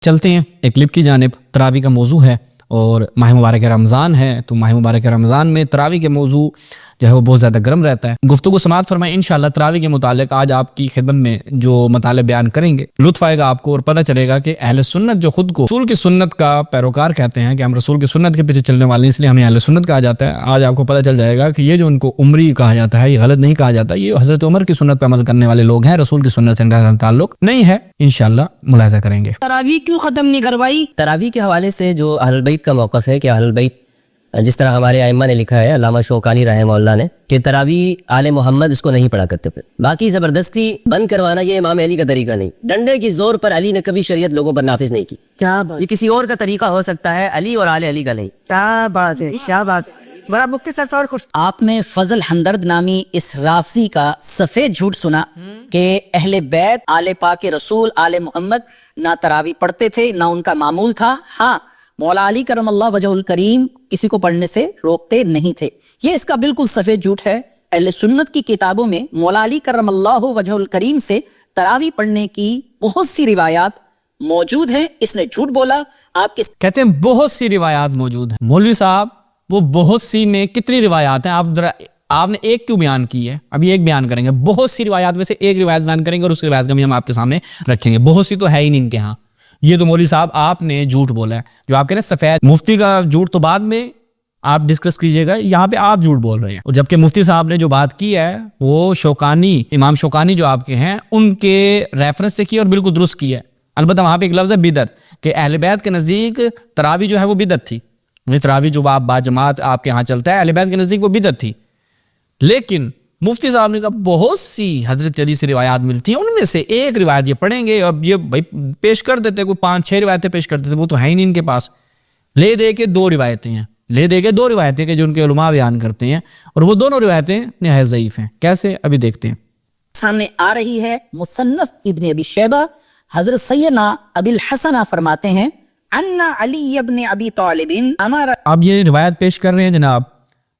چلتے ہیں ایک کلپ کی جانب. تراویح کا موضوع ہے اور ماہ مبارک رمضان ہے، تو ماہ مبارک رمضان میں تراویح کے موضوع جو ہے وہ بہت زیادہ گرم رہتا ہے. گفتگو سماعت فرمائیں. انشاءاللہ تراویح کے متعلق آج آپ کی خدمت میں جو مطالب بیان کریں گے لطف آئے گا آپ کو، اور پتہ چلے گا کہ اہل سنت جو خود کو رسول کی سنت کا پیروکار کہتے ہیں کہ ہم رسول کی سنت کے پیچھے چلنے والے ہیں، اس لیے ہمیں اہل سنت کہا جاتا ہے. آج آپ کو پتہ چل جائے گا کہ یہ جو ان کو عمری کہا جاتا ہے یہ غلط نہیں کہا جاتا، یہ حضرت عمر کی سنت پہ عمل کرنے والے لوگ ہیں، رسول کی سنت سے ان کا تعلق نہیں ہے. انشاءاللہ ملاحظہ کریں گے. تراویح کیوں ختم نہیں کروائی؟ تراویح کے حوالے سے جو اہل البیت کا موقف ہے کہ اہل البیت جس طرح ہمارے ائمہ نے لکھا ہے، علامہ شوکانی رحمہ اللہ نے، کہ تراویح آل محمد اس کو نہیں پڑھا کرتے تھے. باقی زبردستی بند کروانا یہ امام علی کا طریقہ نہیں. ڈنڈے کی زور پر علی نے کبھی شریعت لوگوں پر نافذ نہیں کی. کیا بات، یہ کسی اور کا طریقہ ہو سکتا ہے، علی اور آل علی کا نہیں. کیا بات ہے، کیا بات. بڑا مختصر سا اور خوش. آپ نے فضل ہمدرد نامی اس رافضی کا سفید جھوٹ سنا کہ اہل بیت آل پاک رسول آل محمد نہ تراویح پڑھتے تھے نہ ان کا معمول تھا. ہاں، مولا علی کرم اللہ وجہ الکریم کسی کو پڑھنے سے روکتے نہیں تھے. یہ اس کا بالکل سفید جھوٹ ہے. اہل سنت کی کتابوں میں مولا علی کرم اللہ وجہ الکریم سے تراویح پڑھنے کی بہت سی روایات موجود ہیں. اس نے جھوٹ بولا. آپ کے کہتے ہیں بہت سی روایات موجود ہیں. مولوی صاحب وہ بہت سی میں کتنی روایات ہیں؟ آپ نے ایک کیوں بیان کی ہے؟ ابھی ایک بیان کریں گے. بہت سی روایات میں سے ایک روایت بیان کریں گے اور اس روایت کا بھی ہم آپ کے سامنے رکھیں گے. بہت سی تو ہے ہی نہیں ان کے ہاں. یہ تو مولوی صاحب آپ نے جھوٹ بولا ہے. جو آپ کہہ رہے ہیں سفید، مفتی کا جھوٹ تو بعد میں آپ ڈسکس کیجئے گا، یہاں پہ آپ جھوٹ بول رہے ہیں. اور جبکہ مفتی صاحب نے جو بات کی ہے وہ شوکانی، امام شوکانی جو آپ کے ہیں ان کے ریفرنس سے کی اور بالکل درست کی ہے. البتہ وہاں پہ ایک لفظ ہے بدعت، کہ اہل بیت کے نزدیک تراویح جو ہے وہ بدعت تھی. تراویح جو آپ باجماعت آپ کے ہاں چلتا ہے، اہل بیت کے نزدیک وہ بدعت تھی. لیکن مفتی صاحب نے کہا بہت سی حضرت علی سے روایات ملتی ہیں، ان میں سے ایک روایت یہ پڑھیں گے. اب یہ بھائی پیش کر دیتے، کوئی 5-6 روایتیں پیش کر دیتے، وہ تو ہے ہی نہیں ان کے پاس. لے دے کے دو روایتیں ہیں کہ جو ان کے علماء بیان کرتے ہیں، اور وہ دونوں روایتیں نہایت ضعیف ہیں. کیسے؟ ابھی دیکھتے ہیں. سامنے آ رہی ہے مصنف ابن ابی شیبہ. حضرت سیدنا ابی الحسن فرماتے ہیں ان علی ابن ابی طالب ہمارا. اب یہ روایت پیش کر رہے ہیں جناب،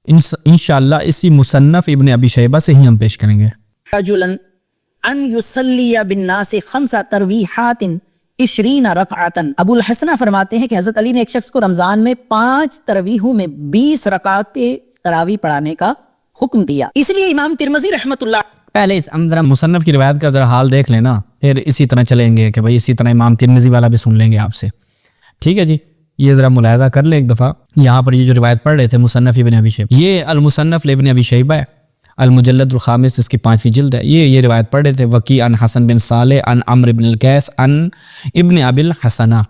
انشاءاللہ اسی مصنف ابن ابی شیبہ سے ہی ہم پیش کریں گے. رجلا ان یصلی بالناس 5 تراویحات 20 رکعتا. ابو الحسن فرماتے ہیں کہ حضرت علی نے ایک شخص کو رمضان میں 5 تراویحوں میں 20 رکعتیں تراویح پڑھانے کا حکم دیا. اس لیے امام ترمذی رحمۃ اللہ پہلے اس ذرا مصنف کی روایت کا ذرا حال دیکھ لینا، پھر اسی طرح چلیں گے کہ بھائی اسی طرح امام ترمذی والا بھی سن لیں گے آپ سے. ٹھیک ہے جی، یہ ذرا ملاحظہ کر لیں ایک دفعہ. یہاں پر یہ جو روایت پڑھ رہے تھے مصنف ابن ابی شیبہ، یہ المصنف لابن ابی شیبہ ہے، المجلد الخامس، اس کی 5ویں جلد ہے. یہ روایت پڑھ رہے تھے وکی ان حسن بن صالح ان عمرو بن القیس ان ابن ابی الحسنہ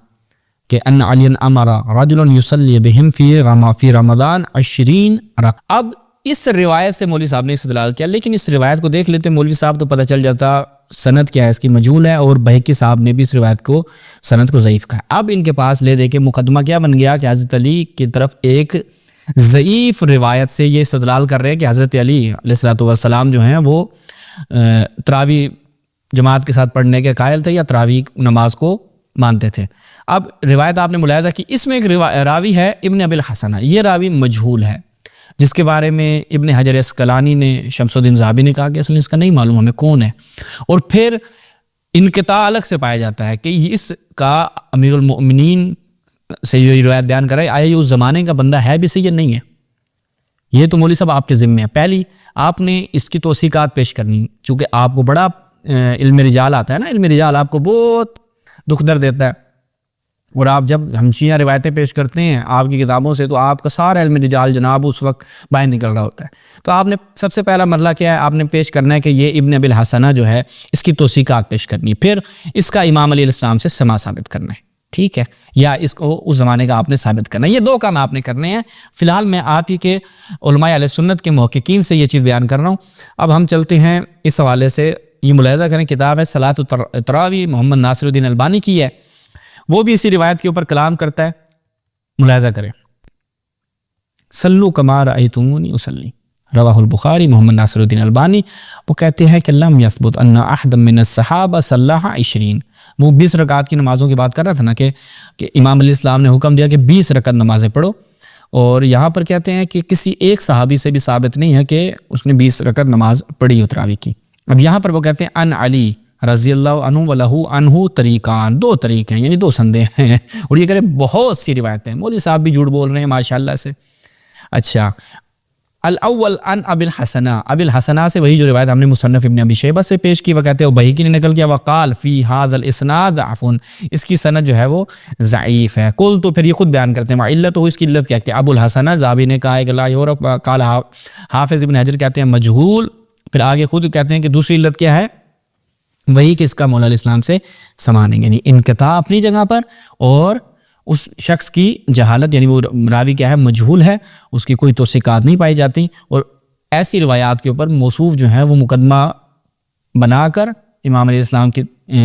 کہ ان علی امر رجل یصلی بہم فی رمضان 20 رکعہ. اب اس روایت سے مولوی صاحب نے استدلال کیا، لیکن اس روایت کو دیکھ لیتے مولوی صاحب تو پتہ چل جاتا سند کیا ہے، اس کی مجہول ہے، اور بہقی صاحب نے بھی اس روایت کو سند کو ضعیف کہا. اب ان کے پاس لے دے کے مقدمہ کیا بن گیا کہ حضرت علی کی طرف ایک ضعیف روایت سے یہ استدلال کر رہے ہیں کہ حضرت علی علیہ السلام جو ہیں وہ تراویح جماعت کے ساتھ پڑھنے کے قائل تھے یا تراویح نماز کو مانتے تھے. اب روایت آپ نے ملاحظہ کی، اس میں ایک راوی ہے ابن ابی الحسنہ. یہ راوی مجہول ہے جس کے بارے میں ابن حجر اسقلانی نے، شمس الدین ذہبی نے کہا کہ اصل اس کا نہیں معلوم ہمیں کون ہے. اور پھر انقطاع الگ سے پایا جاتا ہے کہ اس کا امیر المؤمنین سے یہ روایت بیان کر رہا ہے، آیا یہ اس زمانے کا بندہ ہے بھی صحیح یا نہیں ہے. یہ تو مولوی صاحب آپ کے ذمے ہے. پہلی آپ نے اس کی توثیقات پیش کرنی، چونکہ آپ کو بڑا علم رجال آتا ہے نا، علم رجال آپ کو بہت دکھ درد دیتا ہے. اور آپ جب ہمشیاں روایتیں پیش کرتے ہیں آپ کی کتابوں سے تو آپ کا سارا علم رجال جناب اس وقت باہر نکل رہا ہوتا ہے. تو آپ نے سب سے پہلا مرحلہ کیا ہے، آپ نے پیش کرنا ہے کہ یہ ابن ابی الحسنہ جو ہے اس کی توثیقات پیش کرنی، پھر اس کا امام علی علیہ السلام سے سما ثابت کرنا ہے. ٹھیک ہے، یا اس کو اس زمانے کا آپ نے ثابت کرنا ہے. یہ دو کام آپ نے کرنے ہیں. فی الحال میں آپ ہی کے علماء اہل سنت کے محققین سے یہ چیز بیان کر رہا ہوں. اب ہم چلتے ہیں اس حوالے سے، یہ ملاحظہ کریں کتاب ہے صلاۃ التراویح، محمد ناصر الدین البانی کی ہے، وہ بھی اسی روایت کے اوپر کلام کرتا ہے. ملاحظہ کریں، صلو کما رأیتمونی اصلی، رواہ البخاری، محمد ناصر الدین البانی. وہ کہتے ہیں کہ لم یثبت ان احد من الصحابہ صلاح 20. وہ 20 رکعت کی نمازوں کی بات کر رہا تھا نا کہ امام علیہ السلام نے حکم دیا کہ 20 رکعت نمازیں پڑھو. اور یہاں پر کہتے ہیں کہ کسی ایک صحابی سے بھی ثابت نہیں ہے کہ اس نے 20 رکعت نماز پڑھی ہو تراویح کی. اب یہاں پر وہ کہتے ہیں ان علی رضی اللہ عنہ ولہو عنہ طریقان، دو طریقے ہیں یعنی دو سندیں ہیں، اور یہ کرے بہت سی روایتیں، مولوی صاحب بھی جھوٹ بول رہے ہیں ماشاءاللہ سے. اچھا، الاول عن ابی الحسنہ، ابی الحسنہ سے وہی جو روایت ہم نے مصنف ابن ابی شیبہ سے پیش کی، وہ کہتے ہیں بہیقی نے نقل کیا، وقال فی ھذا الاسناد ضعف، اس کی سند جو ہے وہ ضعیف ہے. قل تو پھر یہ خود بیان کرتے ہیں علت ہو، اس کی علت کیا ہے؟ ابو الحسنہ زابی نے کہا ہے کہ لا یعرف، قال حافظ ابن حجر کہتے ہیں مجہول. پھر آگے خود کہتے ہیں کہ دوسری علت کیا ہے؟ وہی کہ اس کا مولا علیہ السلام سے سمانے، یعنی انقطاع اپنی جگہ پر، اور اس شخص کی جہالت، یعنی وہ راوی کیا ہے؟ مجہول ہے، اس کی کوئی توثیقات نہیں پائی جاتی، اور ایسی روایات کے اوپر موصوف جو ہے وہ مقدمہ بنا کر امام علیہ السلام کی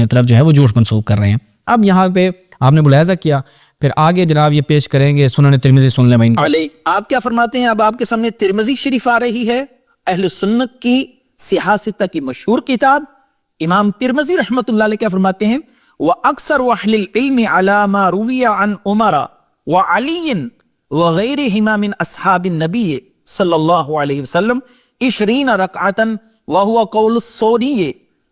طرف جو ہے وہ جھوٹ منسوب کر رہے ہیں. اب یہاں پہ آپ نے ملاحظہ کیا، پھر آگے جناب یہ پیش کریں گے سنن ترمذی. سن لیں بھائی علیہ آپ کیا فرماتے ہیں؟ اب آپ کے سامنے ترمذی شریف آ رہی ہے، اہل سنت کی سیاہ ستہ کی مشہور کتاب. امام ترمذی رحمۃ اللہ علیہ کیا فرماتے ہیں؟ وَأَكْثَرُ أَهْلِ الْعِلْمِ عَلَى مَا رُوِيَ عَنْ عُمَرَ وَعَلِيٍّ وَغَيْرِهِمَا مِنْ أَصْحَابِ النَّبِيِّ صلی اللہ علیہ وسلم 20 ركعة وهو قول الثوری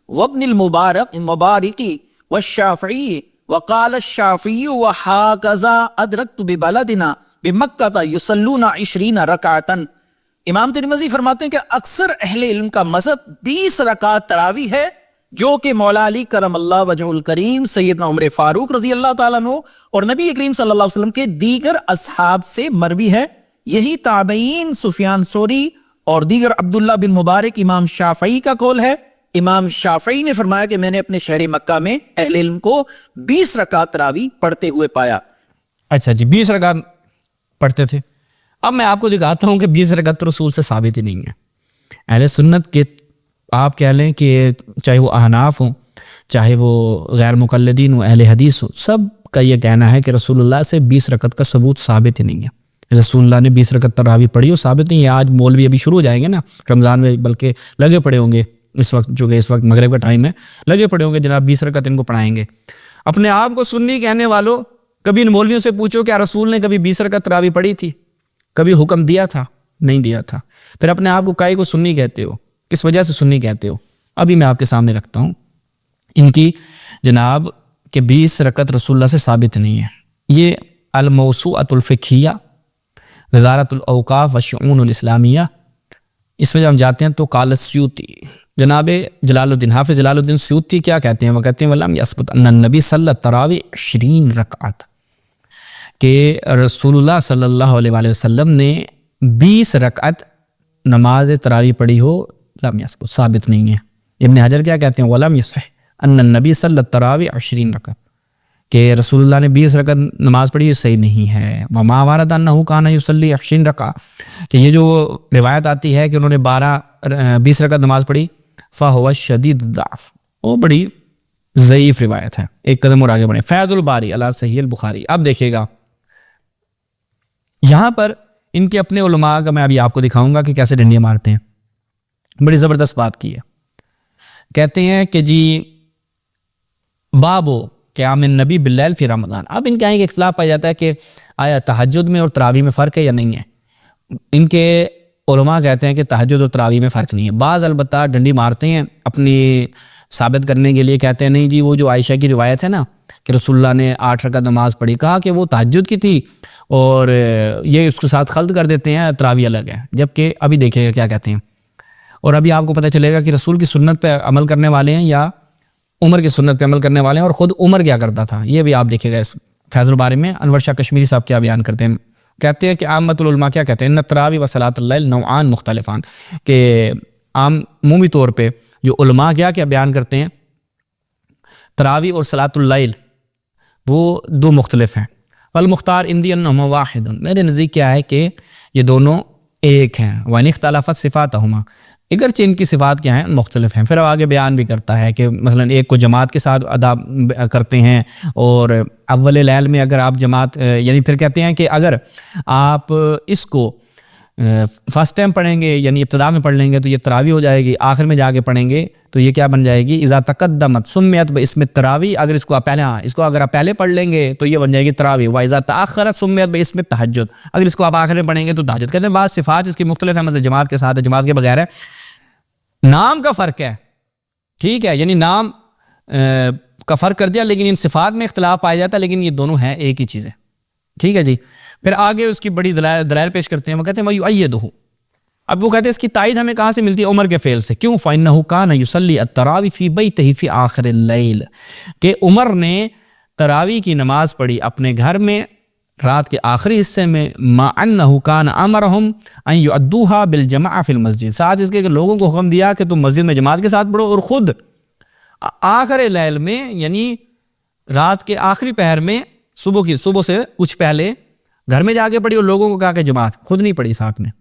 وابن المبارک والشافعی وقال الشافعی وهكذا أدركت ببلدنا بمکہ يصلون 20 ركعة. امام ترمذی فرماتے ہیں کہ اکثر اہل علم کا مذہب 20 رکعت تراویح ہے، جو کہ مولا علی کرم اللہ وجہ الکریم، سیدنا عمر فاروق رضی اللہ تعالیٰ عنہ اور نبی کریم صلی اللہ علیہ وسلم کے دیگر اصحاب سے مروی ہے. یہی تابعین سفیان ثوری اور دیگر عبداللہ بن مبارک امام شافعی کا قول ہے. امام شافعی نے فرمایا کہ میں نے اپنے شہر مکہ میں اہل علم کو 20 رکعت تراویح پڑھتے ہوئے پایا. اچھا جی، 20 رکعت پڑھتے تھے. اب میں آپ کو دکھاتا ہوں کہ 20 رکعت رسول سے ثابت ہی نہیں ہے. اہل سنت کے آپ کہہ لیں کہ چاہے وہ احناف ہوں، چاہے وہ غیر مقلدین ہوں، اہل حدیث ہوں، سب کا یہ کہنا ہے کہ رسول اللہ سے 20 رکعت کا ثبوت ثابت ہی نہیں ہے. رسول اللہ نے 20 رکعت تراویح پڑھی ہو ثابت نہیں ہے. آج مولوی ابھی شروع ہو جائیں گے نا رمضان میں، بلکہ لگے پڑے ہوں گے اس وقت، جو کہ اس وقت مغرب کا ٹائم ہے، لگے پڑے ہوں گے جناب 20 رکعت ان کو پڑھائیں گے. اپنے آپ کو سنی کہنے والوں، کبھی ان مولویوں سے پوچھو کیا رسول نے کبھی 20 رکعت تراویح پڑھی تھی؟ کبھی حکم دیا تھا؟ نہیں دیا تھا. پھر اپنے آپ کو کائی کو سنی کہتے ہو، کس وجہ سے سنی کہتے ہو؟ ابھی میں آپ کے سامنے رکھتا ہوں ان کی جناب کہ 20 رکعت رسول اللہ سے ثابت نہیں ہے. یہ الموسوعۃ الفقہیہ، وزارت الاوقاف والشؤون الاسلامیہ، اس وجہ ہم جاتے ہیں تو قال السیوطی، جناب جلال الدین حافظ جلال الدین سیوطی کیا کہتے ہیں؟ وہ کہتے ہیں ولم یثبت ان النبی صلی التراویح 20 رکعت، کہ رسول اللہ صلی اللہ علیہ وآلہ وسلم نے 20 رکعت نماز تراویح پڑھی ہو، لم یثبت، ثابت نہیں ہے. ابن حجر کیا کہتے ہیں؟ ولم یصح ان النبی صلی التراویح 20 رکعت، کہ رسول اللہ نے 20 رکعت نماز پڑھی، یہ صحیح نہیں ہے. وما ورد انہ کان یصلی 20 رکعت، کہ یہ جو روایت آتی ہے کہ انہوں نے 20 رکعت نماز پڑھی، فہو شدید الضعف، وہ بڑی ضعیف روایت ہے. ایک قدم اور آگے بڑھیں. فیض الباری علی صحیح البخاری. اب دیکھیے گا یہاں پر ان کے اپنے علماء کا میں ابھی آپ کو دکھاؤں گا کہ کیسے ڈنڈیاں مارتے ہیں. بڑی زبردست بات کی ہے. کہتے ہیں کہ جی بابو قیام النبی باللیل فی رمضان. اب ان کے یہاں ایک اختلاف پایا جاتا ہے کہ آیا تہجد میں اور تراویح میں فرق ہے یا نہیں ہے. ان کے علماء کہتے ہیں کہ تہجد اور تراویح میں فرق نہیں ہے. بعض البتہ ڈنڈی مارتے ہیں اپنی ثابت کرنے کے لیے، کہتے ہیں نہیں جی وہ جو عائشہ کی روایت ہے نا کہ رسول اللہ نے 8 رکعت نماز پڑھی، کہا کہ وہ تہجد کی تھی اور یہ اس کے ساتھ خلط کر دیتے ہیں، تراویح الگ ہے. جبکہ ابھی دیکھیں گا کیا کہتے ہیں، اور ابھی آپ کو پتہ چلے گا کہ رسول کی سنت پہ عمل کرنے والے ہیں یا عمر کی سنت پہ عمل کرنے والے ہیں، اور خود عمر کیا کرتا تھا یہ بھی آپ دیکھیں گا. اس فیض الباری میں انور شاہ کشمیری صاحب کیا بیان کرتے ہیں، کہتے ہیں کہ عامۃ العلماء کیا کہتے ہیں، ان تراویح و صلاۃ اللیل نوعان مختلفان، کہ عمومی طور پہ جو علماء کیا بیان کرتے ہیں تراویح اور صلاۃ اللیل وہ 2 مختلف ہیں. والمختار عندی انہما واحد، میرے نزدیک کیا ہے کہ یہ دونوں ایک ہیں. وان اختلافت صفاتہما، اگرچہ ان کی صفات کیا ہیں مختلف ہیں. پھر آگے بیان بھی کرتا ہے کہ مثلا ایک کو جماعت کے ساتھ ادا کرتے ہیں، اور اول لیل میں اگر آپ جماعت یعنی پھر کہتے ہیں کہ اگر آپ اس کو فرسٹ ٹائم پڑھیں گے یعنی ابتدا میں پڑھ لیں گے تو یہ تراویح ہو جائے گی، آخر میں جا کے پڑھیں گے تو یہ کیا بن جائے گی، اذا تقدمت سمیت باسم التراویح، اگر اس کو آپ پہلے اس کو اگر آپ پہلے پڑھ لیں گے تو یہ بن جائے گی تراویح. واذا تاخرت سمیت باسم التہجد، اگر اس کو آپ آخر میں پڑھیں گے تو تہجد. کہتے ہیں بعض صفات اس کی مختلف ہیں، مثلا جماعت کے ساتھ ہے، جماعت کے بغیر ہے. نام کا فرق ہے، ٹھیک ہے، یعنی نام کا فرق کر دیا، لیکن ان صفات میں اختلاف پایا جاتا ہے، لیکن یہ دونوں ہیں ایک ہی چیز ہے. ٹھیک ہے جی. پھر آگے اس کی بڑی دلائل پیش کرتے ہیں. وہ کہتے ہیں وَيُؤَيِّدُهُ. اب وہ کہتے ہیں اس کی تائید ہمیں کہاں سے ملتی ہے؟ عمر کے فعل سے. کیوں؟ فَإِنَّهُ كَانَ يُصَلِّي التَّرَاوِيحَ فِي بَيْتِهِ فِي آخِرِ اللَّيْلِ، کہ عمر نے تراویح کی نماز پڑھی اپنے گھر میں رات کے آخری حصے میں. مَا أَنَّهُ كَانَ أَمَرَهُمْ أَن يُؤَدُّوهَا بِالْجَمَاعَةِ فِي الْمَسْجِدِ، ساتھ اس کے کہ لوگوں کو حکم دیا کہ تم مسجد میں جماعت کے ساتھ پڑھو، اور خود آخر لیل میں یعنی رات کے آخری پہر میں صبح سے کچھ پہلے گھر میں جا کے پڑھی، اور لوگوں کو کہا کہ جماعت، خود نہیں پڑھی ساتھ میں.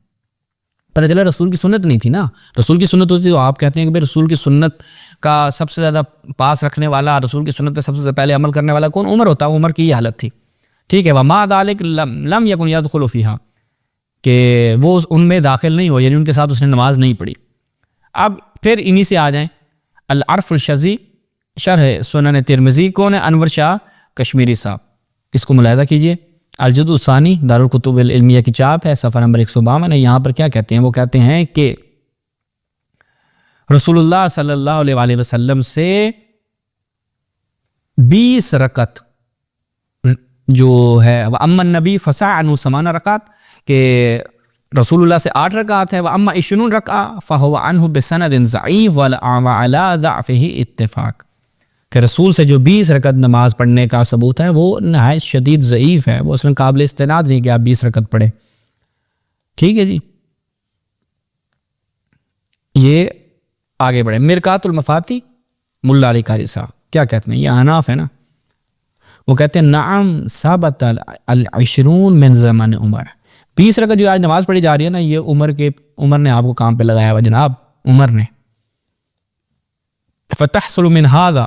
پتہ چلا رسول کی سنت نہیں تھی نا. رسول کی سنت ہوتی تو آپ کہتے ہیں کہ بھائی رسول کی سنت کا سب سے زیادہ پاس رکھنے والا، رسول کی سنت پہ سب سے پہلے عمل کرنے والا کون؟ عمر ہوتا. عمر کی یہ حالت تھی. ٹھیک ہے. وَمَا ذَلِكَ لَمْ يَكُنْ يَدْخُلُ فِيهَا، کہ وہ ان میں داخل نہیں ہو، یعنی ان کے ساتھ اس نے نماز نہیں پڑھی. اب پھر انہی سے آ جائیں. العرف الشذی شرح سنن ترمذی. کون ہے؟ انور شاہ کشمیری صاحب. اس کو ملاحظہ کیجئے. الجزء الثانی دارالکتب العلمیہ کی چاپ ہے، صفحہ نمبر 152 ہے. یہاں پر کیا کہتے ہیں؟ وہ کہتے ہیں کہ رسول اللہ صلی اللہ علیہ وآلہ وسلم سے 20 رکعت جو ہے، وَأَمَّا النَّبِي فَسَعَ عَنْهُ 8 رکعت، کہ رسول اللہ سے 8 رکعت ہے. وَأَمَّا 20 رکعت فَهُوَ عَنْهُ بِسَنَدٍ ضَعِيفٍ وَعَلَى ضَعْفِهِ اتفاق، کہ رسول سے جو 20 رکعت نماز پڑھنے کا ثبوت ہے وہ نہایت شدید ضعیف ہے، وہ اصلا قابل استناد نہیں کہ آپ 20 رکعت پڑھیں. ٹھیک ہے جی. یہ آگے بڑھیں. مرکات المفاتی ملا علی قاری صاحب کیا کہتے ہیں؟ یہ احناف ہے نا. وہ کہتے ہیں نعم ثابت العشرون من زمن عمر. 20 رکعت جو آج نماز پڑھی جا رہی ہے نا، یہ عمر نے آپ کو کام پہ لگایا ہوا جناب، عمر نے. فتحصل من هذا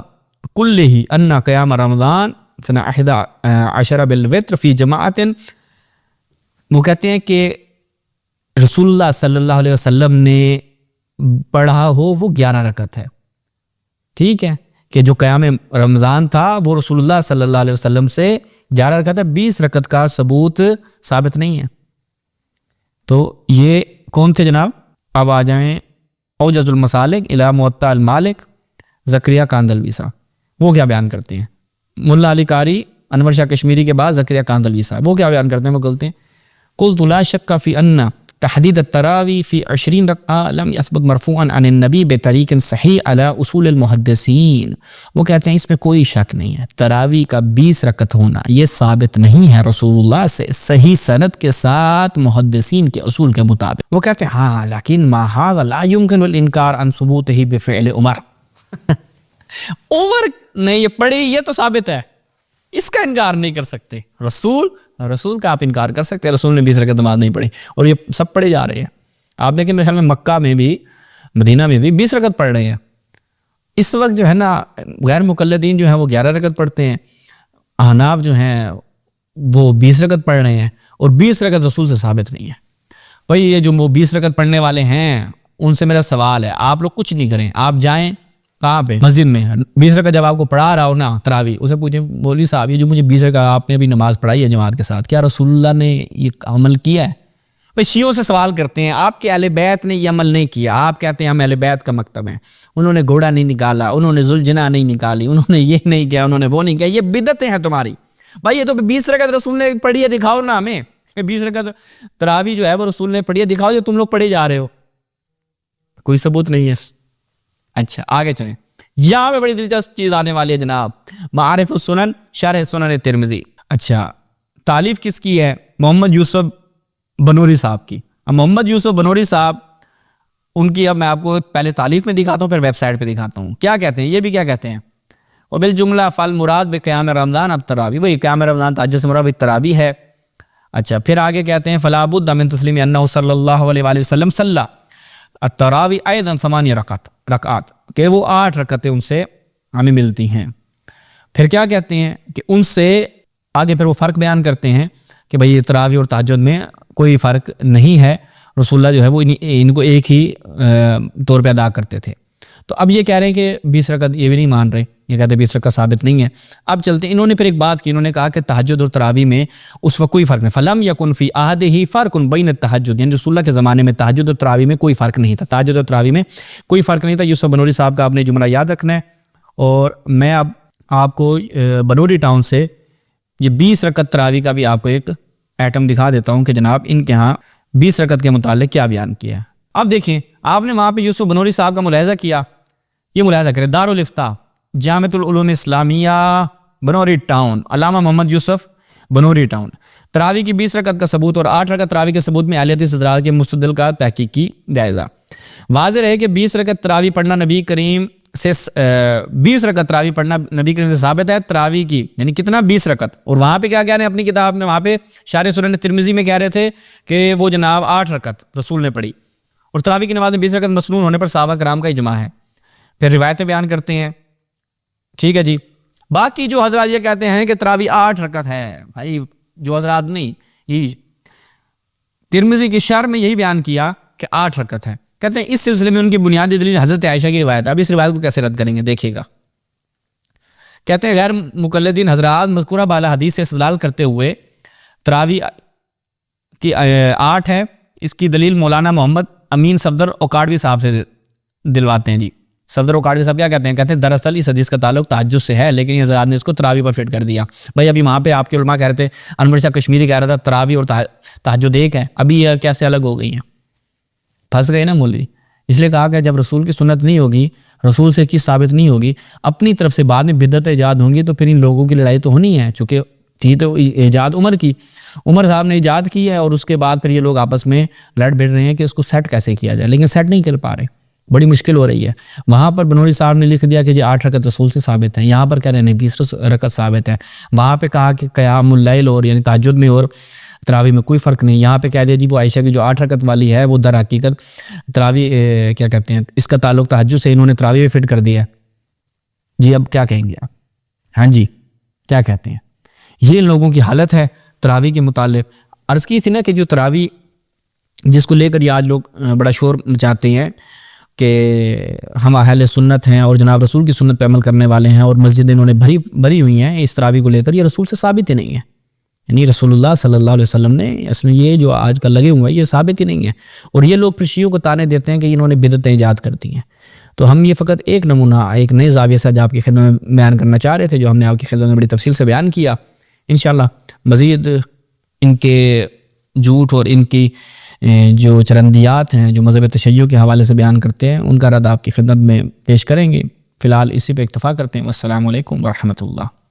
كله ان قیام رمضان سنہ 11 بالوتر فی جماعت. وہ کہتے ہیں کہ رسول اللہ صلی اللہ علیہ وسلم نے پڑھا ہو وہ 11 رکعت ہے. ٹھیک ہے، کہ جو قیام رمضان تھا وہ رسول اللہ صلی اللہ علیہ وسلم سے 11 رکعت ہے. 20 رکعت کا ثبوت ثابت نہیں ہے. تو یہ کون تھے جناب؟ اب آ جائیں اوجز المسالک الی موطا المالک زکریا کاندلوی صاحب. وہ کیا بیان کرتے ہیں؟ ملا علی قاری انور شاہ کشمیری کے بعد زکریا کاندلوی صاحب وہ کیا بیان کرتے ہیں؟ وہ کہتے ہیں قلت لا شک فی ان تحدید التراوی فی 20 رکعہ لم یثبت مرفوعا عن النبی بطریق صحیح علی اصول المحدثین. وہ کہتے ہیں اس میں کوئی شک نہیں ہے، تراوی کا 20 رکعت ہونا یہ ثابت نہیں ہے رسول اللہ سے صحیح سند کے ساتھ محدثین کے اصول کے مطابق. وہ کہتے ہیں ہاں لیکن ما ھذا لا یمکن الانکار عن ثبوتہ بفعل عمر. عمر نے یہ پڑھی یہ تو ثابت ہے، اس کا انکار نہیں کر سکتے. رسول کا آپ انکار کر سکتے ہیں؟ رسول نے 20 رکعت نماز نہیں پڑھی اور یہ سب پڑھے جا رہے ہیں. آپ دیکھیں میرے خیال میں مکہ میں بھی مدینہ میں بھی 20 رکعت پڑھ رہے ہیں. اس وقت جو ہے نا غیر مقلدین جو ہیں وہ 11 رکعت پڑھتے ہیں، احناف جو ہیں وہ 20 رکعت پڑھ رہے ہیں، اور 20 رکعت رسول سے ثابت نہیں ہے. بھائی یہ جو وہ 20 رکعت پڑھنے والے ہیں ان سے میرا سوال ہے، آپ لوگ کچھ نہیں کریں، آپ جائیں کہاں پہ؟ مسجد میں. 20 رکعت جب آپ کو پڑھا رہا ہو نا تراویح، اسے پوچھیں مولوی صاحب یہ جو مجھے 20 رکعت آپ نے ابھی نماز پڑھائی ہے جماعت کے ساتھ، کیا رسول اللہ نے یہ عمل کیا ہے؟ بھائی شیعوں سے سوال کرتے ہیں آپ کے اہل بیت نے یہ عمل نہیں کیا، آپ کہتے ہیں ہم اہل بیت کا مکتب ہیں، انہوں نے گھوڑا نہیں نکالا، انہوں نے ذوالجناح نہیں نکالی، انہوں نے یہ نہیں کیا، انہوں نے وہ نہیں کیا، یہ بدعتیں ہیں تمہاری. بھائی یہ تو 20 رکعت رسول نے پڑھی ہے، دکھاؤ نا ہمیں. 20 رکعت تراویح جو ہے وہ رسول نے پڑھی ہے، دکھاؤ جو تم لوگ پڑھے جا رہے ہو. کوئی ثبوت نہیں ہے. اچھا آگے چلیں. یہاں پہ بڑی دلچسپ چیز آنے والی ہے جناب، معارف السنن شرح سنن ترمذی. اچھا تالیف کس کی ہے؟ محمد یوسف بنوری صاحب کی. اب محمد یوسف بنوری صاحب ان کی اب میں آپ کو پہلے تالیف میں دکھاتا ہوں پھر ویب سائٹ پہ دکھاتا ہوں. کیا کہتے ہیں؟ یہ بھی کیا کہتے ہیں؟ وبالجملہ فالمراد بقیام رمضان اب تراویح، وہی قیام رمضان تہجد سے مراد تراویح ہے. اچھا پھر آگے کہتے ہیں فلا بد من تسلیم انہ صلی اللہ علیہ وآلہ وسلم صلی التراویح ایضا 8 رکعات، کہ وہ 8 رکعتیں ان سے ہمیں ملتی ہیں. پھر کیا کہتے ہیں کہ ان سے آگے پھر وہ فرق بیان کرتے ہیں کہ بھئی تراویح اور تہجد میں کوئی فرق نہیں ہے، رسول اللہ جو ہے وہ ان کو ایک ہی طور پہ ادا کرتے تھے. تو اب یہ کہہ رہے ہیں کہ 20 رکعت یہ بھی نہیں مان رہے، یہ کہتے ہیں 20 رکعت ثابت نہیں ہے. اب چلتے ہیں، انہوں نے پھر ایک بات کی، انہوں نے کہا کہ تہجد اور تراویح میں اس وقت کوئی فرق نہیں. فلم یکن فی عہدہ فرق بین التہجد، یعنی رسول اللہ کے زمانے میں تہجد اور تراویح میں کوئی فرق نہیں تھا. تہجد اور تراویح میں کوئی فرق نہیں تھا. یوسف بنوری صاحب کا آپ نے جملہ یاد رکھنا ہے. اور میں اب آپ کو بنوری ٹاؤن سے یہ 20 رکعت تراویح کا بھی آپ کو ایک ایٹم دکھا دیتا ہوں کہ جناب ان کے ہاں 20 رکعت کے متعلق کیا بیان کیا ہے. اب دیکھیں آپ نے وہاں پہ یوسف بنوری صاحب کا ملاحظہ کیا, یہ ملاحظہ کریں, دارالفتاح جامعۃ العلوم اسلامیہ بنوری ٹاؤن, علامہ محمد یوسف بنوری ٹاؤن. تراویح کی 20 رکعت کا ثبوت اور 8 رکعت تراویح کے ثبوت میں اہل حدیث حضرات کے مستدل کا تحقیقی جائزہ. واضح رہے کہ 20 رکعت تراویح پڑھنا نبی کریم سے 20 رکعت تراویح پڑھنا نبی کریم سے ثابت ہے. تراویح کی یعنی کتنا 20 رکعت. اور وہاں پہ کیا کہہ رہے ہیں اپنی کتاب میں, وہاں پہ شارح سنن ترمذی میں کہہ رہے تھے کہ وہ جناب 8 رکعت رسول نے پڑھی, اور تراویح کی نماز میں 20 رکعت مسنون ہونے پر صحابہ کرام کا اجماع ہے. پھر روایتیں بیان کرتے ہیں. ٹھیک ہے جی. باقی جو حضرات یہ کہتے ہیں کہ تراویح 8 رکعت ہے, بھائی جو حضرات نہیں, یہ ترمذی کی شرح میں یہی بیان کیا کہ 8 رکعت ہے. کہتے ہیں اس سلسلے میں ان کی بنیادی دلیل حضرت عائشہ کی روایت ہے. اب اس روایت کو کیسے رد کریں گے دیکھیے گا. کہتے ہیں غیر مقلدین حضرات مذکورہ بالا حدیث سے استدلال کرتے ہوئے تراویح کی 8 ہے, اس کی دلیل مولانا محمد امین صفدر اوکاڑوی صاحب سے دلواتے ہیں. جی صفدر اوکاڑوی صاحب کیا کہتے ہیں دراصل اس حدیث کا تعلق تہجد سے ہے, لیکن یہ حضرات نے اس کو تراویح پر فٹ کر دیا. بھائی ابھی وہاں پہ آپ کے علماء کہہ رہے تھے, انور شاہ کشمیری کہہ رہا تھا تراویح اور تہجد ایک ہے, ابھی یہ کیسے الگ ہو گئی ہیں, پھنس گئے نا مولوی. اس لیے کہا کہ جب رسول کی سنت نہیں ہوگی, رسول سے چیز ثابت نہیں ہوگی, اپنی طرف سے بعد میں بدعت ایجاد ہوں گی, تو پھر ان لوگوں کی لڑائی تو ہونی ہے. چونکہ تھی تو ایجاد عمر کی, عمر صاحب نے ایجاد کی ہے, اور اس کے بعد پھر یہ لوگ آپس میں لڑ بھڑ رہے ہیں کہ اس کو سیٹ کیسے کیا جائے, لیکن سیٹ نہیں کر پا رہے, بڑی مشکل ہو رہی ہے. وہاں پر بنوری صاحب نے لکھ دیا کہ 8 رکعت رسول سے ثابت ہے, یہاں پر کہہ رہے ہیں 20 رکعت ثابت ہے. وہاں پہ کہا کہ قیام اللیل اور یعنی تہجد میں اور تراویح میں کوئی فرق نہیں. یہاں پہ کہہ دیا جی وہ عائشہ کی جو 8 رکعت والی ہے وہ در حقیقت تراویح کیا کہتے ہیں, اس کا تعلق تہجد سے, انہوں نے تراویح میں فٹ کر دیا ہے. جی اب کیا کہیں گے آپ؟ ہاں جی کیا کہتے ہیں؟ یہ ان لوگوں کی حالت ہے تراویح کے متعلق. عرض کی تھی نا کہ جو تراویح جس کو لے کر یہ آج لوگ بڑا شور مچاتے ہیں کہ ہم اہل سنت ہیں اور جناب رسول کی سنت پہ عمل کرنے والے ہیں, اور مسجد انہوں نے بھری ہوئی ہیں اس تراویح کو لے کر, یہ رسول سے ثابت ہی نہیں ہے. یعنی رسول اللہ صلی اللہ علیہ وسلم نے اس میں یہ جو آج کل لگے ہوئے ہیں یہ ثابت ہی نہیں ہے. اور یہ لوگ پھر شیعوں کو تانے دیتے ہیں کہ انہوں نے بدعتیں ایجاد کر دی ہیں. تو ہم یہ فقط ایک نمونہ ایک نئے زاویے سے آپ کی خدمت میں بیان کرنا چاہ رہے تھے, جو ہم نے آپ کی خدمت میں بڑی تفصیل سے بیان کیا. انشاءاللہ مزید ان کے جھوٹ اور ان کی جو چرندیات ہیں جو مذہب تشیع کے حوالے سے بیان کرتے ہیں, ان کا رد آپ کی خدمت میں پیش کریں گے. فی الحال اسی پہ اکتفا کرتے ہیں. والسلام علیکم ورحمۃ اللہ.